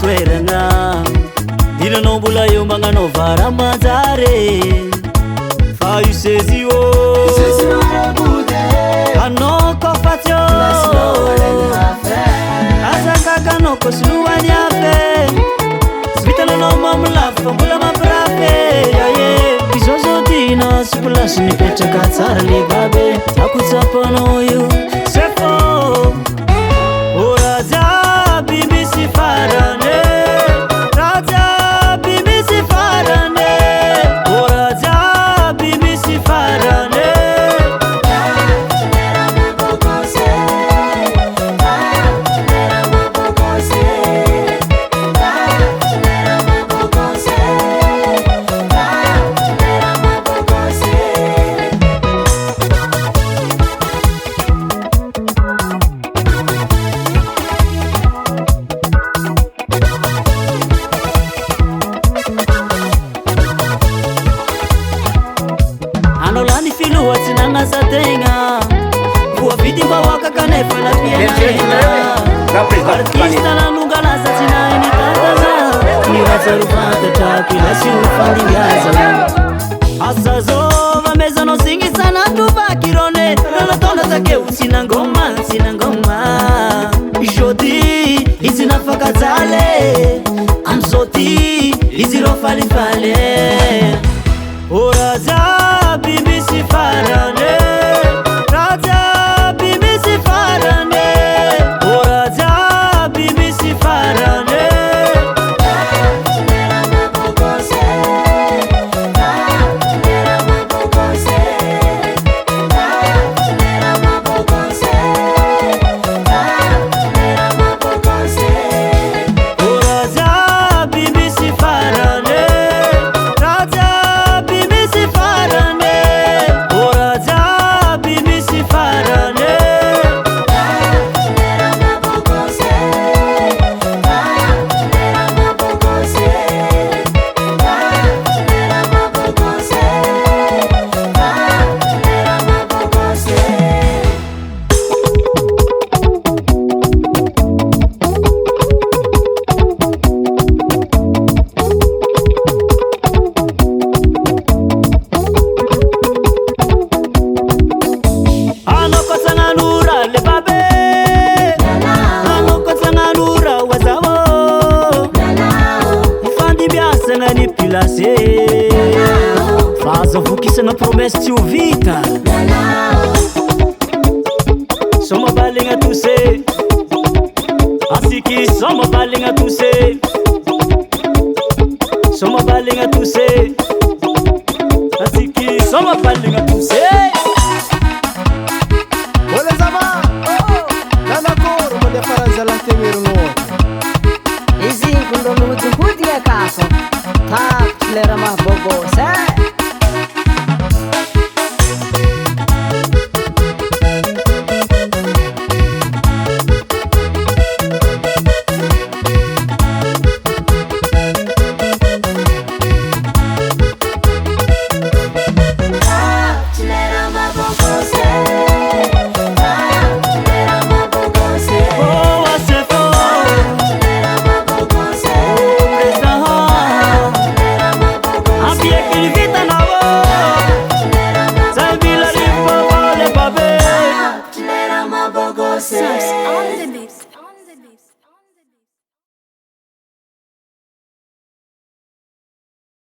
toeragna dinanao mbola eo magnanao varamajare fa io sezy ô anao kofatio azakakanao kosiloany afe sy vitananao mamolafy fa mbola mampirafe aye izao zao dina sy plasy mipetraka tsara le babe akotsapanao io c'est faux oraja bibi si farane raja bibi si farane oraja bibi si farane Satenga Vua vidi wawaka kanefa na piana Artista na nungala sa sinae ni tataza Ni wazarufata tapi na si ufandi gaza Asazova meza no singi sana tuba kirone Nala tona zake usina ngoma Jodi izi nafaka zale Amsoti izi rofali fale Oraza bibi si farane Raja bibi si farane Oraja bibi si farane Oraja bibi si farane Raja bibi si farane Oraja bibi si farane Faz a voquiça na promessa te ouvita Só uma balinha tu sei Assim que só uma balinha tu sei Só uma balinha tu sei Assim que só uma balinha tu sei Olha zama Nana cor Manda faranza la temero no Izi kundo nujuhudi ya kaso Tak lera mah bogo se Aquele